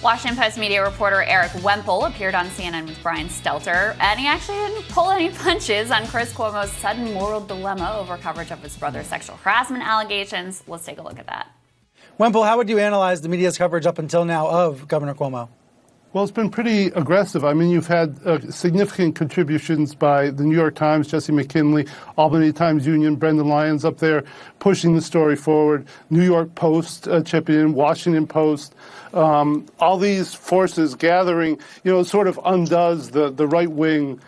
Washington Post media reporter Erik Wemple appeared on CNN with Brian Stelter, and he actually didn't pull any punches on Chris Cuomo's sudden moral dilemma over coverage of his brother's sexual harassment allegations. Let's take a look at that. Wemple, how would you analyze the media's coverage up until now of Governor Cuomo? Well, it's been pretty aggressive. I mean, you've had significant contributions by the New York Times, Jesse McKinley, Albany Times Union, Brendan Lyons up there pushing the story forward, New York Post chipping in, Washington Post. All these forces gathering, sort of undoes the right-wing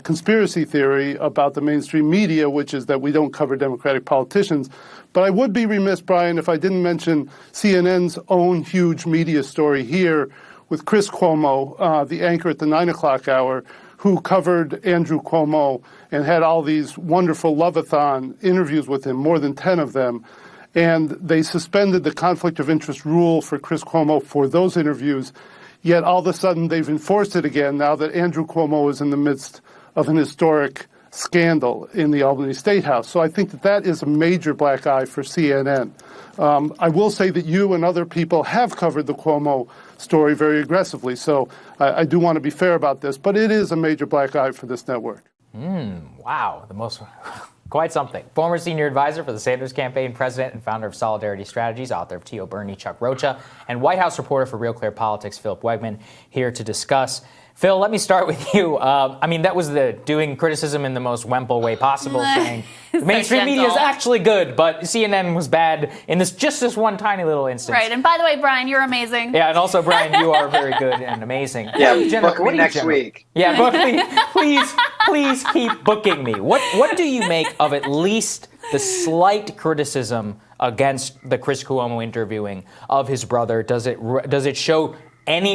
conspiracy theory about the mainstream media, which is that we don't cover Democratic politicians. But I would be remiss, Brian, if I didn't mention CNN's own huge media story here with Chris Cuomo, the anchor at the 9 o'clock hour, who covered Andrew Cuomo and had all these wonderful Love-A-Thon interviews with him, more than 10 of them. And they suspended the conflict of interest rule for Chris Cuomo for those interviews. Yet all of a sudden they've enforced it again now that Andrew Cuomo is in the midst of an historic scandal in the Albany State House. So I think that is a major black eye for CNN. I will say that you and other people have covered the Cuomo story very aggressively. So I do want to be fair about this, but it is a major black eye for this network. Wow, quite something. Former senior advisor for the Sanders campaign, president and founder of Solidarity Strategies, author of T.O. Bernie, Chuck Rocha, and White House reporter for Real Clear Politics, Philip Wegman, here to discuss. Phil, let me start with you. That was the doing criticism in the most Wemple way possible, saying the mainstream media is actually good, but CNN was bad in this one tiny little instance. Right, and by the way, Brian, you're amazing. Yeah, and also, Brian, you are very good and amazing. Yeah, book me next week. Yeah, book me. Please keep booking me. What do you make of at least the slight criticism against the Chris Cuomo interviewing of his brother? Does it show any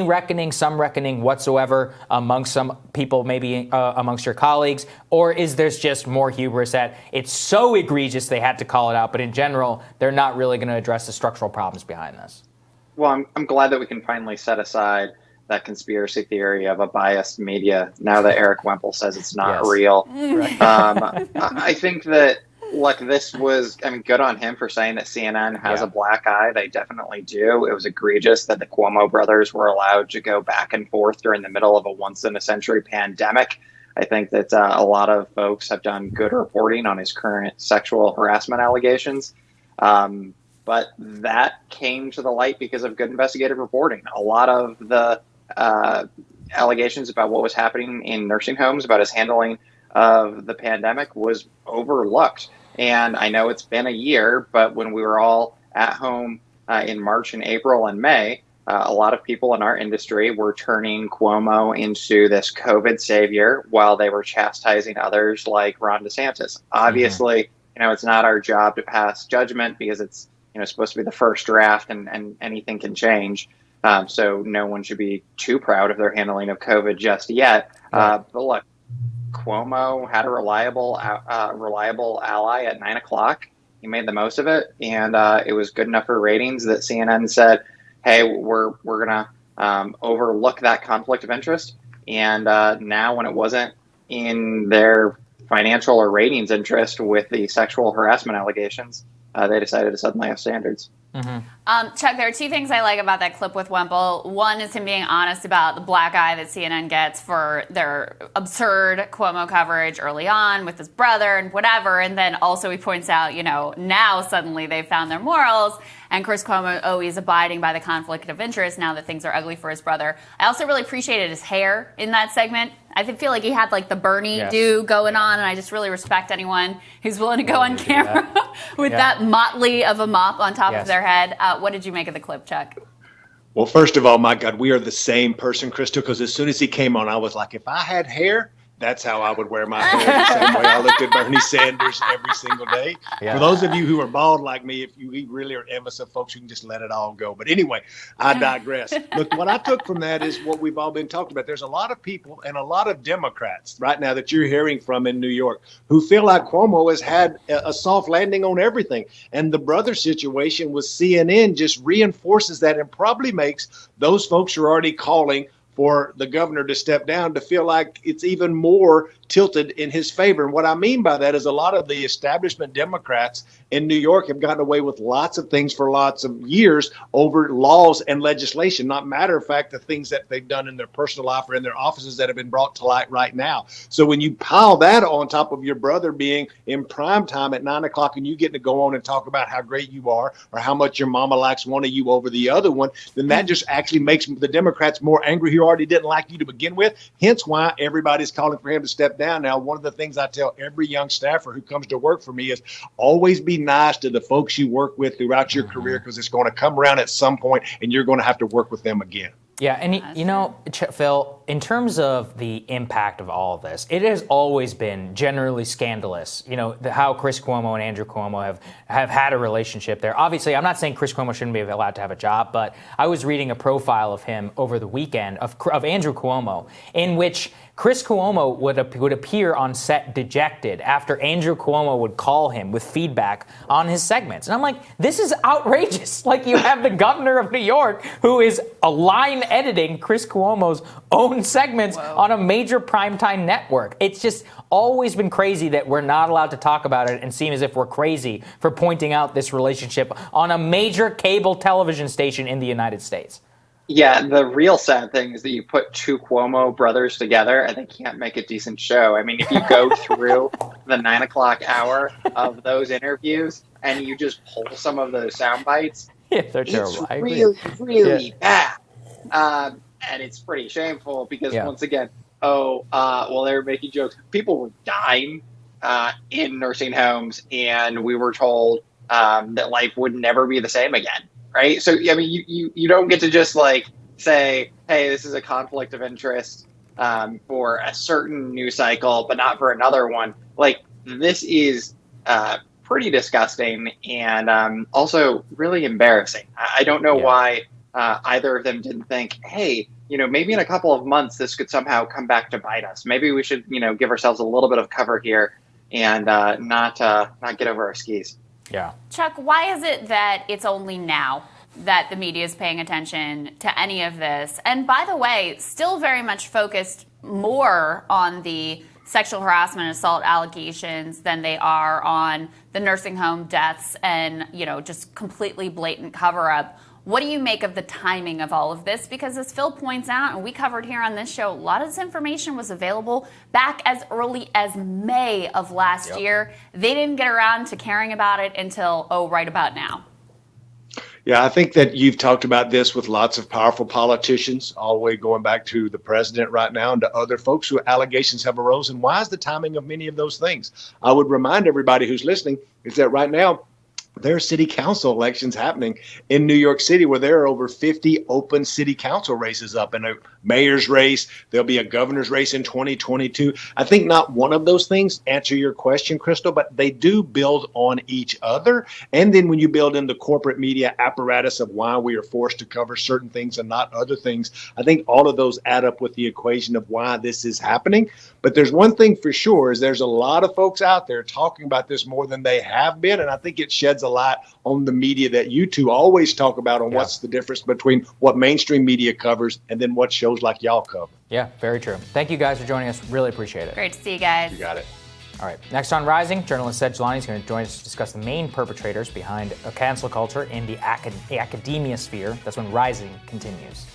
some reckoning whatsoever amongst some people, maybe amongst your colleagues? Or is there just more hubris that it's so egregious they had to call it out, but in general, they're not really going to address the structural problems behind this? Well, I'm glad that we can finally set aside that conspiracy theory of a biased media now that Erik Wemple says it's not real. Right. I think that, this was, good on him for saying that CNN has a black eye. They definitely do. It was egregious that the Cuomo brothers were allowed to go back and forth during the middle of a once-in-a-century pandemic. I think that a lot of folks have done good reporting on his current sexual harassment allegations. But that came to the light because of good investigative reporting. A lot of the allegations about what was happening in nursing homes, about his handling of the pandemic, was overlooked. And I know it's been a year, but when we were all at home in March and April and May, a lot of people in our industry were turning Cuomo into this COVID savior while they were chastising others like Ron DeSantis. Obviously, it's not our job to pass judgment because it's supposed to be the first draft and anything can change. So no one should be too proud of their handling of COVID just yet. But look, Cuomo had a reliable ally at 9 o'clock. He made the most of it, and it was good enough for ratings that CNN said, "Hey, we're gonna overlook that conflict of interest." And now, when it wasn't in their financial or ratings interest with the sexual harassment allegations, they decided to suddenly have standards. Chuck, there are two things I like about that clip with Wemple. One is him being honest about the black eye that CNN gets for their absurd Cuomo coverage early on with his brother and whatever. And then also he points out, now suddenly they've found their morals. And Chris Cuomo, he's abiding by the conflict of interest now that things are ugly for his brother. I also really appreciated his hair in that segment. I feel like he had the Bernie do going on, and I just really respect anyone who's willing to go on camera with that motley of a mop on top of their head. What did you make of the clip, Chuck? Well, first of all, my God, we are the same person, Crystal, because as soon as he came on, I was like, if I had hair, that's how I would wear my hair, the same way I looked at Bernie Sanders every single day. Yeah. For those of you who are bald like me, if you really are envious of folks, you can just let it all go. But anyway, I digress. Look, what I took from that is what we've all been talking about. There's a lot of people and a lot of Democrats right now that you're hearing from in New York who feel like Cuomo has had a soft landing on everything. And the brother situation with CNN just reinforces that and probably makes those folks who are already calling for the governor to step down to feel like it's even more tilted in his favor. And what I mean by that is a lot of the establishment Democrats in New York have gotten away with lots of things for lots of years over laws and legislation. Not matter of fact, the things that they've done in their personal life or in their offices that have been brought to light right now. So when you pile that on top of your brother being in prime time at 9 o'clock and you getting to go on and talk about how great you are or how much your mama likes one of you over the other one, then that just actually makes the Democrats more angry who already didn't like you to begin with. Hence why everybody's calling for him to step down. Now, one of the things I tell every young staffer who comes to work for me is always be nice to the folks you work with throughout your career, because it's going to come around at some point and you're going to have to work with them again. Yeah, and you know, Phil, in terms of the impact of all of this, it has always been generally scandalous, you know, how Chris Cuomo and Andrew Cuomo have had a relationship there. Obviously, I'm not saying Chris Cuomo shouldn't be allowed to have a job, but I was reading a profile of him over the weekend of Andrew Cuomo, in which Chris Cuomo would appear on set dejected after Andrew Cuomo would call him with feedback on his segments. And I'm like, this is outrageous. Like, you have the governor of New York who is line editing Chris Cuomo's own segments on a major primetime network. It's just always been crazy that we're not allowed to talk about it and seem as if we're crazy for pointing out this relationship on a major cable television station in the United States. Yeah, the real sad thing is that you put two Cuomo brothers together and they can't make a decent show. I mean, if you go through the 9 o'clock hour of those interviews and you just pull some of those sound bites, they're terrible. It's really bad. And it's pretty shameful because once again, they were making jokes. People were dying in nursing homes, and we were told that life would never be the same again. Right. So, I mean, you don't get to just like say, hey, this is a conflict of interest for a certain news cycle, but not for another one. Like, this is pretty disgusting and also really embarrassing. I don't know why either of them didn't think, hey, you know, maybe in a couple of months this could somehow come back to bite us. Maybe we should, you know, give ourselves a little bit of cover here and not get over our skis. Yeah. Chuck, why is it that it's only now that the media is paying attention to any of this? And by the way, still very much focused more on the sexual harassment and assault allegations than they are on the nursing home deaths and, you know, just completely blatant cover-up. What do you make of the timing of all of this? Because as Phil points out, and we covered here on this show, a lot of this information was available back as early as May of last year. They didn't get around to caring about it until, right about now. Yeah, I think that you've talked about this with lots of powerful politicians, all the way going back to the president right now and to other folks who allegations have arisen. Why is the timing of many of those things? I would remind everybody who's listening is that right now, there are city council elections happening in New York City where there are over 50 open city council races up in a mayor's race. There'll be a governor's race in 2022. I think not one of those things answer your question, Crystal, but they do build on each other. And then when you build in the corporate media apparatus of why we are forced to cover certain things and not other things, I think all of those add up with the equation of why this is happening. But there's one thing for sure is there's a lot of folks out there talking about this more than they have been. And I think it sheds a light on the media that you two always talk about on what's the difference between what mainstream media covers and then what shows like y'all cover. Yeah, very true. Thank you guys for joining us. Really appreciate it. Great to see you guys. You got it. All right. Next on Rising, journalist Ed Jelani is going to join us to discuss the main perpetrators behind a cancel culture in the academia sphere. That's when Rising continues.